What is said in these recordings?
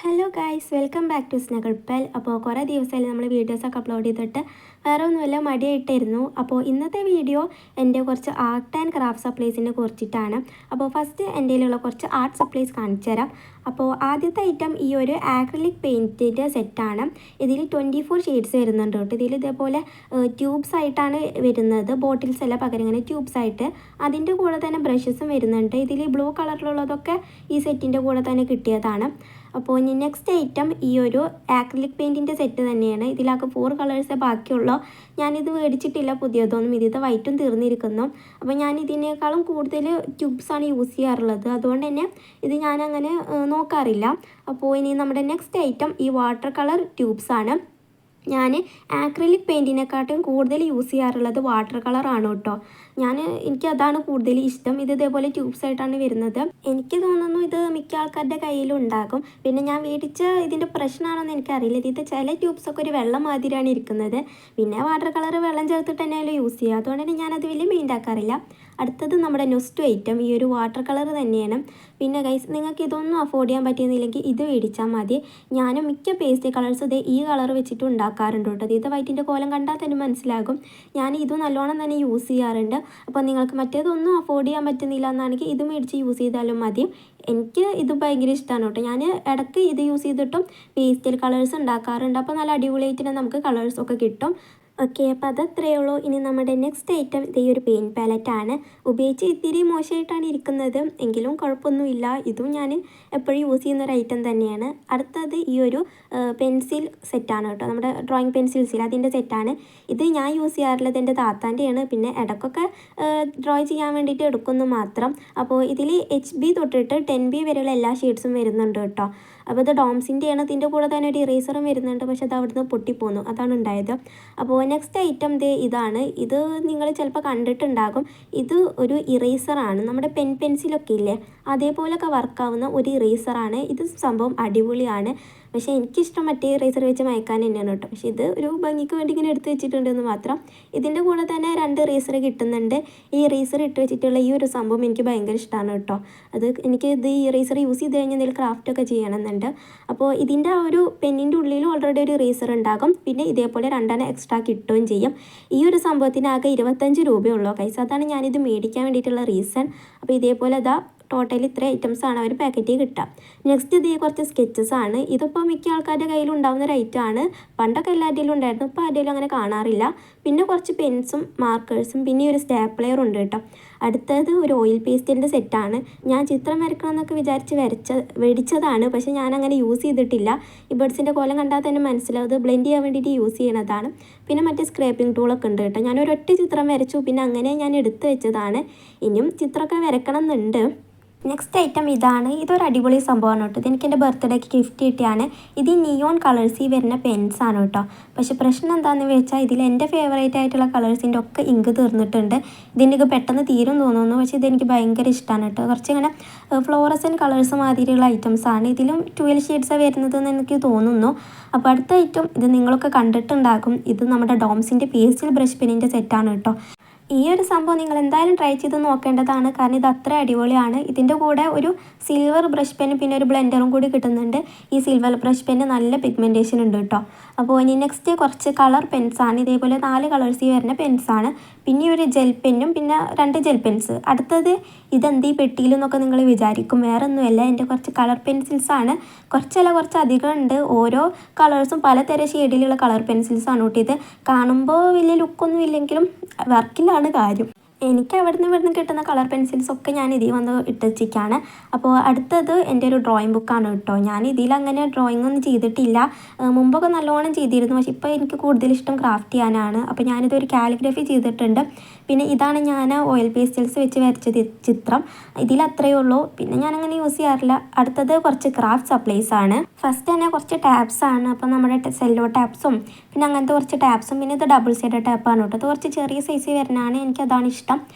Hello guys, welcome back to സ്നഗൾപ്പൽ. അപ്പോൾ കുറേ ദിവസമായാലും നമ്മൾ വീഡിയോസൊക്കെ അപ്ലോഡ് ചെയ്തിട്ട് വേറെ ഒന്നുമല്ല, മടിയായിട്ടായിരുന്നു. അപ്പോൾ ഇന്നത്തെ വീഡിയോ എൻ്റെ കുറച്ച് ആർട്ട് ആൻഡ് ക്രാഫ്റ്റ് സപ്ലൈസിനെ കുറിച്ചിട്ടാണ്. അപ്പോൾ ഫസ്റ്റ് എൻ്റെ കയ്യിലുള്ള കുറച്ച് ആർട്ട് സപ്ലൈസ് കാണിച്ചു തരാം. അപ്പോൾ ആദ്യത്തെ ഐറ്റം ഈ ഒരു ആക്രിലിക് പെയിൻറ്റിൻ്റെ സെറ്റാണ്. ഇതിൽ 24 ഷെയ്ഡ്സ് വരുന്നുണ്ട് കേട്ടോ. ഇതിൽ ഇതേപോലെ ട്യൂബ്സ് ആയിട്ടാണ് വരുന്നത്, ബോട്ടിൽസ് അല്ല, പകരം ഇങ്ങനെ ട്യൂബ്സ് ആയിട്ട്. അതിൻ്റെ കൂടെ തന്നെ ബ്രഷസും വരുന്നുണ്ട്. ഇതിൽ ബ്ലൂ കളറിലുള്ളതൊക്കെ ഈ സെറ്റിൻ്റെ കൂടെ തന്നെ കിട്ടിയതാണ്. അപ്പോൾ ഇനി നെക്സ്റ്റ് ഐറ്റം ഈ ഒരു ആക്രിലിക് പെയിൻറ്റിൻ്റെ സെറ്റ് തന്നെയാണ്. ഇതിലാകെ 4 കളേഴ്സേ ബാക്കിയുള്ളൂ. ഞാനിത് മേടിച്ചിട്ടില്ല പുതിയതൊന്നും, ഇതിൻ്റെ വൈറ്റും തീർന്നിരിക്കുന്നു. അപ്പോൾ ഞാൻ ഇതിനേക്കാളും കൂടുതൽ ട്യൂബ്സാണ് യൂസ് ചെയ്യാറുള്ളത്, അതുകൊണ്ട് തന്നെ ഇത് ഞാനങ്ങനെ നോക്കാറില്ല. അപ്പോൾ ഇനി നമ്മുടെ നെക്സ്റ്റ് ഐറ്റം ഈ വാട്ടർ കളർ ട്യൂബ്സാണ്. ഞാൻ ആക്രിലിക് പെയിൻറ്റിനെക്കാട്ടും കൂടുതൽ യൂസ് ചെയ്യാറുള്ളത് വാട്ടർ കളറാണ് കേട്ടോ. എനിക്കതാണ് കൂടുതൽ ഇഷ്ടം. ഇത് ഇതേപോലെ ട്യൂബ്സ് ആയിട്ടാണ് വരുന്നത്. എനിക്ക് തോന്നുന്നു ഇത് മിക്ക ആൾക്കാരുടെ കയ്യിലുണ്ടാകും. പിന്നെ ഞാൻ മേടിച്ച ഇതിൻ്റെ പ്രശ്നമാണെന്ന് എനിക്കറിയില്ല. ഇത് ചില ട്യൂബ്സൊക്കെ ഒരു വെള്ളം മാതിരിയാണ് ഇരിക്കുന്നത്. പിന്നെ വാട്ടർ കളർ വെള്ളം ചേർത്തിട്ട് തന്നെയല്ലോ യൂസ് ചെയ്യുക, അതുകൊണ്ട് തന്നെ ഞാനത് വലിയ മെയിൻ്റ് ആക്കാറില്ല. അടുത്തത് നമ്മുടെ നെക്സ്റ്റ് ഐറ്റം ഈ ഒരു വാട്ടർ കളർ തന്നെയാണ്. പിന്നെ ഗൈസ്, നിങ്ങൾക്ക് ഇതൊന്നും അഫോർഡ് ചെയ്യാൻ പറ്റുന്നില്ലെങ്കിൽ ഇത് മേടിച്ചാൽ മതി. ഞാനും മിക്ക പേസ്റ്റ് കളേഴ്സ് ഇത് ഈ കളർ വെച്ചിട്ട് ഉണ്ടാക്കാറുണ്ട് കേട്ടോ. ഇത് വൈറ്റിൻ്റെ കോലം കണ്ടാൽ തന്നെ മനസ്സിലാകും. ഞാൻ ഇത് നല്ലോണം തന്നെ യൂസ് ചെയ്യാറുണ്ട്. അപ്പോൾ നിങ്ങൾക്ക് മറ്റേതൊന്നും അഫോർഡ് ചെയ്യാൻ പറ്റുന്നില്ല എന്നാണെങ്കിൽ ഇത് മേടിച്ച് യൂസ് ചെയ്താലും മതി. എനിക്ക് ഇത് ഭയങ്കര ഇഷ്ടമാണ് കേട്ടോ. ഞാൻ ഇടയ്ക്ക് ഇത് യൂസ് ചെയ്തിട്ടും പേസ്റ്റൽ കളേഴ്സ് ഉണ്ടാക്കാറുണ്ട്. അപ്പോൾ നല്ല അടിപൊളിയായിട്ട് തന്നെ നമുക്ക് കളേഴ്സൊക്കെ കിട്ടും. ഓക്കെ, അപ്പോൾ അതത്രയേ ഉള്ളൂ. ഇനി നമ്മുടെ നെക്സ്റ്റ് ഐറ്റം ഇത് ഈ ഒരു പെയിൻറ്റ് പാലറ്റാണ്. ഉപയോഗിച്ച് ഇത്തിരി മോശമായിട്ടാണ് ഇരിക്കുന്നത്, എങ്കിലും കുഴപ്പമൊന്നുമില്ല. ഇതും ഞാൻ എപ്പോഴും യൂസ് ചെയ്യുന്ന ഒരു ഐറ്റം തന്നെയാണ്. അടുത്തത് ഈ ഒരു പെൻസിൽ സെറ്റാണ് കേട്ടോ. നമ്മുടെ ഡ്രോയിങ് പെൻസിൽസിൽ അതിൻ്റെ സെറ്റാണ്. ഇത് ഞാൻ യൂസ് ചെയ്യാറുള്ളത് എൻ്റെ താത്താൻ്റെയാണ്. പിന്നെ ഇടയ്ക്കൊക്കെ ഡ്രോ ചെയ്യാൻ വേണ്ടിയിട്ട് എടുക്കുന്നു മാത്രം. അപ്പോൾ ഇതിൽ HB തൊട്ടിട്ട് 10B വരെയുള്ള എല്ലാ ഷെയ്ഡ്സും വരുന്നുണ്ട് കേട്ടോ. അപ്പോൾ ഇത് ഡോംസിൻ്റെയാണ്. ഇതിൻ്റെ കൂടെ തന്നെ ഒരു ഇറേസറും വരുന്നുണ്ട്, പക്ഷെ അത് അവിടുന്ന് പൊട്ടിപ്പോന്നു, അതാണ് ഉണ്ടായത്. അപ്പോൾ നെക്സ്റ്റ് ഐറ്റം ഇതാണ്. ഇത് നിങ്ങൾ ചിലപ്പോൾ കണ്ടിട്ടുണ്ടാകും. ഇത് ഒരു ഇറേസറാണ്. നമ്മുടെ പെൻസിലൊക്കെ ഇല്ലേ, അതേപോലൊക്കെ വർക്കാവുന്ന ഒരു ഇറേസറാണ്. ഇത് സംഭവം അടിപൊളിയാണ്. പക്ഷേ എനിക്കിഷ്ടം മറ്റേ ഇറേസർ വെച്ച് മയക്കാൻ തന്നെയാണ് കേട്ടോ. പക്ഷേ ഇത് ഒരു ഭംഗിക്ക് വേണ്ടി ഇങ്ങനെ എടുത്ത് വെച്ചിട്ടുണ്ടെന്ന് മാത്രം. ഇതിൻ്റെ കൂടെ തന്നെ 2 ഇറേസർ കിട്ടുന്നുണ്ട്. ഈ ഇറേസർ ഇട്ട് വെച്ചിട്ടുള്ള ഈ ഒരു സംഭവം എനിക്ക് ഭയങ്കര ഇഷ്ടമാണ് കേട്ടോ. എനിക്ക് ഈ ഇറേസർ യൂസ് ചെയ്ത് കഴിഞ്ഞാൽ എന്തെങ്കിലും ക്രാഫ്റ്റൊക്കെ ചെയ്യണമെന്നുണ്ട്. അപ്പോൾ ഇതിൻ്റെ ആ ഒരു പെന്നിൻ്റെ ഉള്ളിൽ ഓൾറെഡി ഒരു ഇറേസർ ഉണ്ടാകും. പിന്നെ ഇതേപോലെ 2 എക്സ്ട്രാ കിട്ടുകയും ചെയ്യും. ഈ ഒരു സംഭവത്തിന് ആകെ 25 രൂപയുള്ളൂ കൈസ്. അതാണ് ഞാനിത് മേടിക്കാൻ വേണ്ടിയിട്ടുള്ള റീസൺ. അപ്പോൾ ഇതേപോലെ ടോട്ടൽ ഇത്ര ഐറ്റംസാണ് ഒരു പാക്കറ്റിൽ കിട്ടുക. നെക്സ്റ്റ് ഇത് കുറച്ച് സ്കെച്ചസ് ആണ്. ഇതിപ്പോൾ മിക്ക ആൾക്കാരുടെ കയ്യിൽ ഉണ്ടാകുന്ന ഒരു ഐറ്റമാണ്. പണ്ടൊക്കെ എല്ലാവരുടെയും ഉണ്ടായിരുന്നു, ഇപ്പോൾ ആരുടെയും അങ്ങനെ കാണാറില്ല. പിന്നെ കുറച്ച് പെൻസും മാർക്കേഴ്സും പിന്നെ ഒരു സ്റ്റാപ്ലെയറും ഉണ്ട് കേട്ടോ. അടുത്തത് ഒരു ഓയിൽ പേസ്റ്റിൻ്റെ സെറ്റാണ്. ഞാൻ ചിത്രം വരക്കണം എന്നൊക്കെ വിചാരിച്ച് മേടിച്ചതാണ്, പക്ഷേ ഞാനങ്ങനെ യൂസ് ചെയ്തിട്ടില്ല. ഈ ബേഡ്സിൻ്റെ കോലം കണ്ടാൽ തന്നെ മനസ്സിലാവും ഇത് ബ്ലെൻഡ് ചെയ്യാൻ വേണ്ടിയിട്ട് യൂസ് ചെയ്യണതാണ്. പിന്നെ മറ്റേ സ്ക്രാപ്പിംഗ് ടൂളൊക്കെ ഉണ്ട് കേട്ടോ. ഞാൻ ഒരൊറ്റ ചിത്രം വരച്ചു, പിന്നെ അങ്ങനെ ഞാൻ എടുത്ത് വെച്ചതാണ്. ഇനിയും ചിത്രമൊക്കെ വരക്കണം എന്നുണ്ട്. നെക്സ്റ്റ് ഐറ്റം ഇതാണ്. ഇതൊരു അടിപൊളി സംഭവമാണ് കേട്ടോ. ഇതെനിക്ക് എൻ്റെ ബർത്ത്ഡേക്ക് ഗിഫ്റ്റ് കിട്ടിയാണ്. ഇത് നിയോൺ കളേഴ്സിൽ വരുന്ന പെൻസാണ് കേട്ടോ. പക്ഷെ പ്രശ്നം എന്താണെന്ന് വെച്ചാൽ ഇതിൽ എൻ്റെ ഫേവറേറ്റ് ആയിട്ടുള്ള കളേഴ്സിൻ്റെ ഒക്കെ ഇങ്ക് തീർന്നിട്ടുണ്ട്. ഇതിൻ്റെ പെട്ടെന്ന് തീരും തോന്നുന്നു, പക്ഷേ ഇതെനിക്ക് ഭയങ്കര ഇഷ്ടമാണ് കേട്ടോ. കുറച്ചിങ്ങനെ ഫ്ലോറസൻറ്റ് കളേഴ്സ് മാതിരിയുള്ള ഐറ്റംസാണ്. ഇതിലും 12 ഷെയ്ഡ്സാണ് വരുന്നതെന്ന് എനിക്ക് തോന്നുന്നു. അപ്പോൾ അടുത്ത ഐറ്റം ഇത് നിങ്ങളൊക്കെ കണ്ടിട്ടുണ്ടാകും. ഇത് നമ്മുടെ ഡോംസിൻ്റെ പേസ്റ്റൽ ബ്രഷ് പെന്നിൻ്റെ സെറ്റാണ് കേട്ടോ. ഈ ഒരു സംഭവം നിങ്ങൾ എന്തായാലും ട്രൈ ചെയ്ത് നോക്കേണ്ടതാണ്, കാരണം ഇത് അത്ര അടിപൊളിയാണ്. ഇതിൻ്റെ കൂടെ ഒരു സിൽവർ ബ്രഷ് പെന്ന് പിന്നെ ഒരു ബ്ലെൻഡറും കൂടി കിട്ടുന്നുണ്ട്. ഈ സിൽവർ ബ്രഷ് പെന്ന് നല്ല പിഗ്മെൻറ്റേഷൻ ഉണ്ട് കേട്ടോ. അപ്പോൾ ഇനി നെക്സ്റ്റ് കുറച്ച് കളർ പെൻസാണ്. ഇതേപോലെ 4 കളേഴ്സിൽ വരുന്ന പെൻസാണ്. പിന്നെ ഒരു ജെൽ പെന്നും പിന്നെ 2 ജെൽ പെൻസ്. അടുത്തത് ഇതെന്ത് ഈ പെട്ടിയിലെന്നൊക്കെ നിങ്ങൾ വിചാരിക്കും. വേറെ ഒന്നുമല്ല, എൻ്റെ കുറച്ച് കളർ പെൻസിൽസാണ്. കുറച്ച് അധികം ഉണ്ട്. ഓരോ കളേഴ്സും പലതരം ഷെയ്ഡിലുള്ള കളർ പെൻസിൽസാണ് കേട്ടോ. ഇത് കാണുമ്പോൾ വലിയ ലുക്കൊന്നും ഇല്ലെങ്കിലും വർക്കിലാണ് കാര്യം. എനിക്ക് അവിടുന്ന് കിട്ടുന്ന കളർ പെൻസിൽസൊക്കെ ഞാൻ ഇതിൽ വന്ന് ഇട്ടുവെച്ചിരിക്കുകയാണ്. അപ്പോൾ അടുത്തത് എൻ്റെ ഒരു ഡ്രോയിങ് ബുക്കാണ് കേട്ടോ. ഞാൻ ഇതിലങ്ങനെ ഡ്രോയിങ് ഒന്നും ചെയ്തിട്ടില്ല. മുമ്പൊക്കെ നല്ലോണം ചെയ്തിരുന്നു, പക്ഷെ ഇപ്പോൾ എനിക്ക് കൂടുതൽ ഇഷ്ടം ക്രാഫ്റ്റ് ചെയ്യാനാണ്. അപ്പോൾ ഞാനിതൊരു കാലിഗ്രഫി ചെയ്തിട്ടുണ്ട്. പിന്നെ ഇതാണ് ഞാൻ ഓയിൽ പേസ്റ്റൽസ് വെച്ച് വരച്ച ചിത്രം. ഇതിലത്രയേ ഉള്ളൂ. പിന്നെ ഞാനങ്ങനെ യൂസ് ചെയ്യാറില്ല. അടുത്തത് കുറച്ച് ക്രാഫ്റ്റ് സപ്ലൈസ് ആണ്. ഫസ്റ്റ് തന്നെ കുറച്ച് ടാപ്സ് ആണ്. അപ്പോൾ നമ്മുടെ സെല്ലോ ടാപ്സും പിന്നെ അങ്ങനത്തെ കുറച്ച് ടാപ്സും പിന്നെ ഇത് ഡബിൾ സൈഡ് ടാപ്പാണ് കേട്ടോ. ഇത് കുറച്ച് ചെറിയ സൈസിൽ വരുന്നതാണ്, എനിക്കതാണ് ഇഷ്ടം.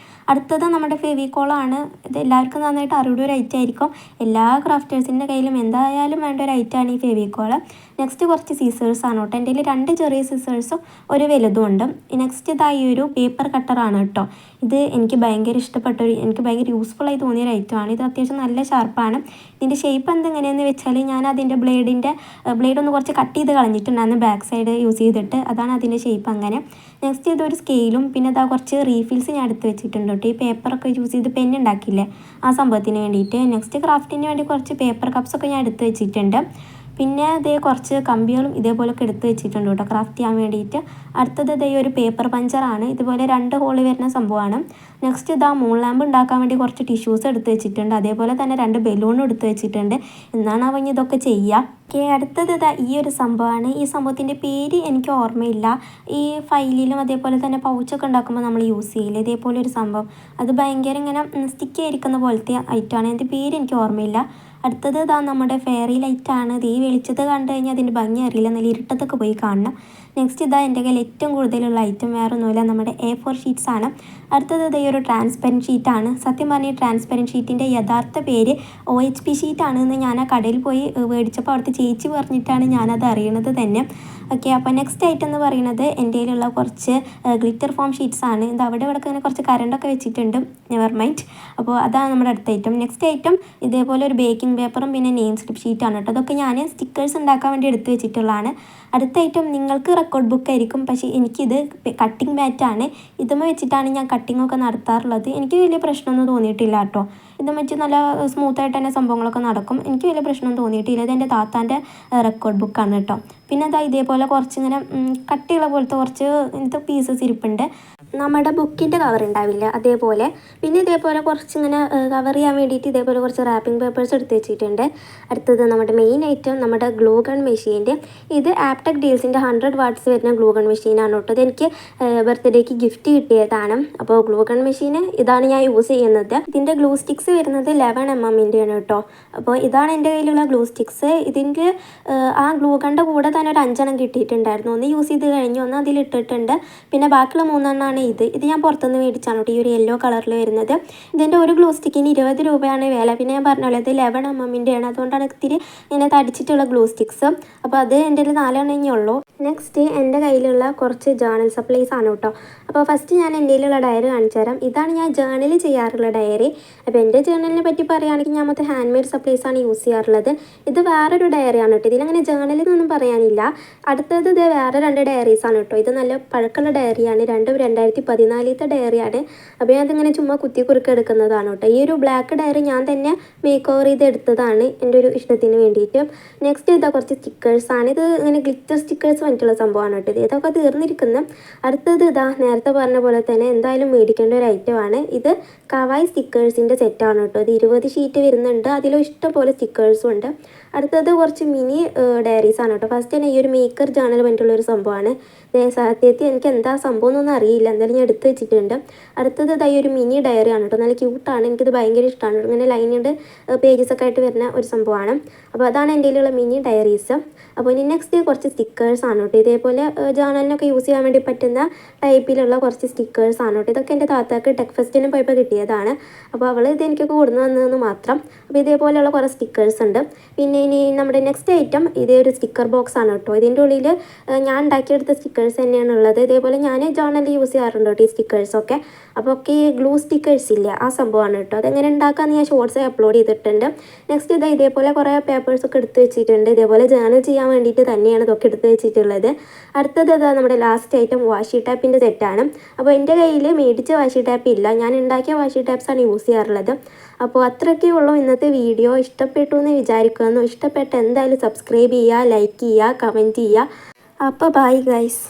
അടുത്തത് നമ്മുടെ ഫെവിക്കോളാണ്. ഇത് എല്ലാവർക്കും നന്നായിട്ട് അറിവുള്ള ഒരു ഐറ്റം ആയിരിക്കും. എല്ലാ ക്രാഫ്റ്റേഴ്സിൻ്റെ കയ്യിലും എന്തായാലും വേണ്ട ഒരു ഐറ്റമാണ് ഈ ഫെവിക്കോള്. നെക്സ്റ്റ് കുറച്ച് സീസേഴ്സാണ് കേട്ടോ. എൻ്റെ കയ്യിൽ 2 ചെറിയ സീസേഴ്സും ഒരു വലുതും ഉണ്ട്. നെക്സ്റ്റ് ഇതാ ഈ ഒരു പേപ്പർ കട്ടറാണ് കേട്ടോ. ഇത് എനിക്ക് ഭയങ്കര എനിക്ക് ഭയങ്കര യൂസ്ഫുള്ളായി തോന്നിയൊരു ഐറ്റമാണ്. ഇത് അത്യാവശ്യം നല്ല ഷാർപ്പാണ്. ഇതിൻ്റെ ഷേപ്പ് എന്തെങ്ങനെയാണെന്ന് വെച്ചാൽ ഞാൻ അതിൻ്റെ ബ്ലേഡ് ഒന്ന് കുറച്ച് കട്ട് ചെയ്ത് കളഞ്ഞിട്ടുണ്ടായിരുന്നു ബാക്ക് സൈഡ് യൂസ് ചെയ്തിട്ട്. അതാണ് അതിൻ്റെ ഷേപ്പ് അങ്ങനെ. നെക്സ്റ്റ് ഇതൊരു സ്കെയിലും പിന്നെ ഇതാ കുറച്ച് റീഫിൽസ് ഞാൻ എടുത്ത് വെച്ചിട്ടുണ്ട് കേട്ടോ. ഈ പേപ്പറൊക്കെ യൂസ് ചെയ്ത് പെൻ ഉണ്ടാക്കില്ലേ ആ സംഭവത്തിന് വേണ്ടിയിട്ട്. നെക്സ്റ്റ് ക്രാഫ്റ്റിന് വേണ്ടി കുറച്ച് പേപ്പർ കപ്സൊക്കെ ഞാൻ എടുത്ത് വെച്ചിട്ടുണ്ട്. പിന്നെ ഇതേ കുറച്ച് കമ്പികളും ഇതേപോലൊക്കെ എടുത്ത് വെച്ചിട്ടുണ്ട് കേട്ടോ ക്രാഫ്റ്റ് ചെയ്യാൻ വേണ്ടിയിട്ട്. അടുത്തത് ഇതേ ഒരു പേപ്പർ പഞ്ചറാണ്. ഇതുപോലെ 2 ഹോള് വരുന്ന സംഭവമാണ്. നെക്സ്റ്റ് ഇതാ മൂൺ ലാമ്പ് ഉണ്ടാക്കാൻ വേണ്ടി കുറച്ച് ടിഷ്യൂസ് എടുത്ത് വെച്ചിട്ടുണ്ട്. അതേപോലെ തന്നെ 2 ബലൂണും എടുത്ത് വെച്ചിട്ടുണ്ട്. എന്നാണ് അവൻ ഇതൊക്കെ ചെയ്യുക. ഓക്കെ, അടുത്തത് ഇതാ ഈ ഒരു സംഭവമാണ്. ഈ സംഭവത്തിൻ്റെ പേര് എനിക്ക് ഓർമ്മയില്ല. ഈ ഫയലിലും അതേപോലെ തന്നെ പൗച്ചൊക്കെ ഉണ്ടാക്കുമ്പോൾ നമ്മൾ യൂസ് ചെയ്യില്ല ഇതേപോലെ ഒരു സംഭവം. അത് ഭയങ്കര ഇങ്ങനെ സ്റ്റിക്ക് ആയിരിക്കുന്ന പോലത്തെ ഐറ്റമാണ്. അതിൻ്റെ പേര് എനിക്ക് ഓർമ്മയില്ല. അടുത്തത് ഇതാ നമ്മുടെ ഫെയറി ലൈറ്റാണ്. ഇത് ഈ വെളിച്ചത്ത് കണ്ടു കഴിഞ്ഞാൽ അതിൻ്റെ ഭംഗി അറിയില്ല, നല്ല ഇരുട്ടത്തൊക്കെ പോയി കാണണം. നെക്സ്റ്റ് ഇതാ എൻ്റെ കയ്യിൽ ഏറ്റവും കൂടുതലുള്ള ഐറ്റം വേറെ ഒന്നുമില്ല, നമ്മുടെ A4 ഷീറ്റ്സ് ആണ്. അടുത്തത് ഇതേ ഒരു ട്രാൻസ്പെറൻറ്റ് ഷീറ്റാണ്. സത്യം പറഞ്ഞ ഈ ട്രാൻസ്പെറൻറ്റ് ഷീറ്റിൻ്റെ യഥാർത്ഥ പേര് OHP ഷീറ്റാണെന്ന് ഞാൻ ആ കടയിൽ പോയി മേടിച്ചപ്പോൾ അവിടുത്തെ ചേച്ചി പറഞ്ഞിട്ടാണ് ഞാനത് അറിയണത് തന്നെ. ഓക്കെ, അപ്പോൾ നെക്സ്റ്റ് ഐറ്റം എന്ന് പറയുന്നത് എൻ്റെ കയ്യിലുള്ള കുറച്ച് ഗ്ലിറ്റർ ഫോം ഷീറ്റ്സ് ആണ്. ഇത് അവിടെ ഇവിടെ ഇങ്ങനെ കുറച്ച് കറണ്ടൊക്കെ വെച്ചിട്ടുണ്ട്, നെവർ മൈൻഡ്. അപ്പോൾ അതാണ് നമ്മുടെ അടുത്ത ഐറ്റം. നെക്സ്റ്റ് ഐറ്റം ഇതേപോലെ ഒരു ബേക്കിംഗ് പേപ്പറും പിന്നെ നെയിം സ്ലിപ്പ് ഷീറ്റാണ് കേട്ടോ. അതൊക്കെ ഞാൻ സ്റ്റിക്കേഴ്സ് ഉണ്ടാക്കാൻ വേണ്ടി എടുത്ത് വെച്ചിട്ടുള്ളതാണ്. അടുത്ത ഐറ്റം നിങ്ങൾക്ക് റെക്കോർഡ് ബുക്ക് ആയിരിക്കും, പക്ഷേ എനിക്കിത് കട്ടിങ് മാറ്റാണ്. ഇതുമ്മ വെച്ചിട്ടാണ് ഞാൻ കട്ടിങ്ങൊക്കെ നടത്താറുള്ളത്. എനിക്ക് വലിയ പ്രശ്നമൊന്നും തോന്നിയിട്ടില്ല കേട്ടോ. ഇത് വെച്ച് നല്ല സ്മൂത്തായിട്ട് തന്നെ സംഭവങ്ങളൊക്കെ നടക്കും. എനിക്ക് വലിയ പ്രശ്നം തോന്നിയിട്ടില്ല. ഇത് എൻ്റെ താത്താൻ്റെ റെക്കോർഡ് ബുക്കാണ് കേട്ടോ. പിന്നെ അതാ ഇതേപോലെ കുറച്ചിങ്ങനെ കട്ടിയുള്ള പോലത്തെ കുറച്ച് ഇങ്ങനത്തെ പീസസ് ഇരിപ്പുണ്ട്. നമ്മുടെ ബുക്കിൻ്റെ കവർ ഉണ്ടാവില്ല അതേപോലെ. പിന്നെ ഇതേപോലെ കുറച്ചിങ്ങനെ കവർ ചെയ്യാൻ വേണ്ടിയിട്ട് ഇതേപോലെ കുറച്ച് റാപ്പിംഗ് പേപ്പേഴ്സ് എടുത്ത് വെച്ചിട്ടുണ്ട്. അടുത്തത് നമ്മുടെ മെയിൻ ഐറ്റം നമ്മുടെ ഗ്ലൂ ഗൺ മെഷീൻ്റെ. ഇത് ആപ്ടെക് ഡീൽസിൻ്റെ 100 വാട്ട്സ് വരുന്ന ഗ്ലൂ ഗൺ മെഷീനാണ് കേട്ടോ. ഇതെനിക്ക് ബർത്ത്ഡേക്ക് ഗിഫ്റ്റ് കിട്ടിയതാണ്. അപ്പോൾ ഗ്ലൂ ഗൺ മെഷീൻ ഇതാണ് ഞാൻ യൂസ് ചെയ്യുന്നത്. ഇതിൻ്റെ ഗ്ലൂ സ്റ്റിക്സ് വരുന്നത് 11 mmൻ്റെയാണ് കേട്ടോ. അപ്പോൾ ഇതാണ് എൻ്റെ കയ്യിലുള്ള ഗ്ലൂ സ്റ്റിക്സ്. ഇതിൻ്റെ ആ ഗ്ലൂ ഗണ്ണിൻ്റെ കൂടെ തന്നെ ഒരു 5 എണ്ണം കിട്ടിയിട്ടുണ്ടായിരുന്നു. ഒന്ന് യൂസ് ചെയ്ത് കഴിഞ്ഞ് ഒന്ന് അതിലിട്ടിട്ടുണ്ട്. പിന്നെ ബാക്കിയുള്ള 3 എണ്ണമാണ് ഇത് ഞാൻ പുറത്തുനിന്ന് മേടിച്ചാണ് കേട്ടോ. ഈ ഒരു യെല്ലോ കളറിൽ വരുന്നത്. ഇതിൻ്റെ ഒരു ഗ്ലൂ സ്റ്റിക്കിന് 20 രൂപയാണ് വില. പിന്നെ ഞാൻ പറഞ്ഞല്ലോ ഇത് 11 mmൻ്റെയാണ്. അതുകൊണ്ടാണ് ഇത്തിരി ഇങ്ങനെ തടിച്ചിട്ടുള്ള ഗ്ലൂ സ്റ്റിക്സ്. അപ്പോൾ അത് എൻ്റെ 4 എണ്ണേ ഉള്ളൂ. നെക്സ്റ്റ് എൻ്റെ കയ്യിലുള്ള കുറച്ച് ജേർണൽ സപ്ലൈസ് ആണ് കേട്ടോ. അപ്പോൾ ഫസ്റ്റ് ഞാൻ എൻ്റെ കയ്യിലുള്ള ഡയറി കാണിച്ചു തരാം. ഇതാണ് ഞാൻ ജേർണൽ ചെയ്യാറുള്ള ഡയറി. അപ്പോൾ എൻ്റെ ജേർണലിനെ പറ്റി പറയുകയാണെങ്കിൽ ഞാൻ മൊത്തം ഹാൻഡ് മെയ്ഡ് സപ്ലൈസ് ആണ് യൂസ് ചെയ്യാറുള്ളത്. ഇത് വേറൊരു ഡയറിയാണ് കേട്ടോ. ഇതിലങ്ങനെ ജേർണലിന്നൊന്നും പറയാനില്ല. അടുത്തത് ഇത് വേറെ 2 ഡയറീസാണ് കേട്ടോ. ഇത് നല്ല പഴക്കമുള്ള ഡയറിയാണ്. 2014 ഡയറിയാണ്. അപ്പോൾ ഞാൻ അതിങ്ങനെ ചുമ്മാ കുത്തി കുറുക്കി എടുക്കുന്നതാണ് കേട്ടോ. ഈ ഒരു ബ്ലാക്ക് ഡയറി ഞാൻ തന്നെ മേക്ക് ഓവർ ചെയ്ത് എടുത്തതാണ് എൻ്റെ ഒരു ഇഷ്ടത്തിന് വേണ്ടിയിട്ട്. നെക്സ്റ്റ് ഇതാ കുറച്ച് സ്റ്റിക്കേഴ്സാണ്. ഇത് ഇങ്ങനെ ഗ്ലിറ്റർ സ്റ്റിക്കേഴ്സ് പറഞ്ഞിട്ടുള്ള സംഭവമാണ് കേട്ടോ. ഇതൊക്കെ തീർന്നിരിക്കുന്നത്. അടുത്തത് ഇതാ നേരത്തെ പറഞ്ഞ പോലെ തന്നെ എന്തായാലും മേടിക്കേണ്ട ഒരു ഐറ്റമാണ്. ഇത് കവായി സ്റ്റിക്കേഴ്സിൻ്റെ സെറ്റാണ് കേട്ടോ. ഇത് 20 ഷീറ്റ് വരുന്നുണ്ട്. അതിലും ഇഷ്ടംപോലെ സ്റ്റിക്കേഴ്സും ഉണ്ട്. അടുത്തത് കുറച്ച് മിനി ഡയറീസാണ് കേട്ടോ. ഫസ്റ്റ് തന്നെ ഈ ഒരു മേക്കർ ജേർണൽ പറഞ്ഞിട്ടുള്ളൊരു സംഭവമാണ്. സത്യത്തിൽ എനിക്ക് എന്താ സംഭവം എന്നൊന്നും അറിയില്ല, എന്തായാലും ഞാൻ എടുത്ത് വെച്ചിട്ടുണ്ട്. അടുത്തത് ഇതായി ഒരു മിനി ഡയറിയാണ് കേട്ടോ. നല്ല ക്യൂട്ടാണ്, എനിക്കിത് ഭയങ്കര ഇഷ്ടമാണ്. ഇങ്ങനെ ലൈനുണ്ട് പേജസൊക്കെ ആയിട്ട് വരുന്ന ഒരു സംഭവമാണ്. അപ്പോൾ അതാണ് എൻ്റെ കയ്യിലുള്ള മിനി ഡയറീസ്. അപ്പോൾ ഇനി നെക്സ്റ്റ് കുറച്ച് സ്റ്റിക്കേഴ്സാണ് കേട്ടോ. ഇതേപോലെ ജേർണലിനൊക്കെ യൂസ് ചെയ്യാൻ വേണ്ടി പറ്റുന്ന ടൈപ്പിലുള്ള കുറച്ച് സ്റ്റിക്കേഴ്സാണ് കേട്ടോ. ഇതൊക്കെ എൻ്റെ താത്താക്ക് ടെക് ഫെസ്റ്റിന് പോയപ്പോൾ കിട്ടിയതാണ്. അപ്പോൾ അവൾ ഇത് എനിക്കൊക്കെ കൊടുന്നു വന്നതെന്ന് മാത്രം. അപ്പോൾ ഇതേപോലെയുള്ള കുറേ സ്റ്റിക്കേഴ്സ് ഉണ്ട്. പിന്നെ ഇനി നമ്മുടെ നെക്സ്റ്റ് ഐറ്റം ഇതേ ഒരു സ്റ്റിക്കർ ബോക്സ് ആണ് കേട്ടോ. ഇതിൻ്റെ ഉള്ളിൽ ഞാൻ ഉണ്ടാക്കിയെടുത്ത സ്റ്റിക്കേഴ്സ് തന്നെയാണ് ഉള്ളത്. ഇതേപോലെ ഞാൻ ജേർണലിൽ യൂസ് ചെയ്യാറുണ്ട് കേട്ടോ ഈ സ്റ്റിക്കേഴ്സൊക്കെ. അപ്പോൾ ഒക്കെ ഈ ഗ്ലൂ സ്റ്റിക്കേഴ്സ് ഇല്ല ആ സംഭവമാണ് കേട്ടോ. അതെങ്ങനെ ഉണ്ടാക്കാമെന്ന് ഞാൻ ഷോർട്സ് അപ്ലോഡ് ചെയ്തിട്ടുണ്ട്. നെക്സ്റ്റ് ഇതേപോലെ കുറേ പേപ്പേഴ്സൊക്കെ എടുത്ത് വെച്ചിട്ടുണ്ട്. ഇതേപോലെ ജേർണൽ ചെയ്യാൻ വേണ്ടിയിട്ട് തന്നെയാണ് ഇതൊക്കെ എടുത്ത് വെച്ചിട്ടുള്ളത്. അടുത്തത് നമ്മുടെ ലാസ്റ്റ് ഐറ്റം വാഷി ടാപ്പിൻ്റെ സെറ്റാണ്. അപ്പോൾ എൻ്റെ കയ്യിൽ മേടിച്ച വാഷി ടാപ്പ് ഇല്ല, ഞാൻ ഉണ്ടാക്കിയ വാഷി ടാപ്സാണ് യൂസ് ചെയ്യാറുള്ളത്. അപ്പോൾ അത്രയൊക്കെ ഉള്ളൂ ഇന്നത്തെ വീഡിയോ. ഇഷ്ടപ്പെട്ടു എന്ന് വിചാരിക്കുന്നു. ഇഷ്ടപ്പെട്ട എന്തായാലും സബ്സ്ക്രൈബ് ചെയ്യുക, ലൈക്ക് ചെയ്യുക, കമൻറ്റ് ചെയ്യുക. അപ്പോൾ ബൈ ഗൈസ്.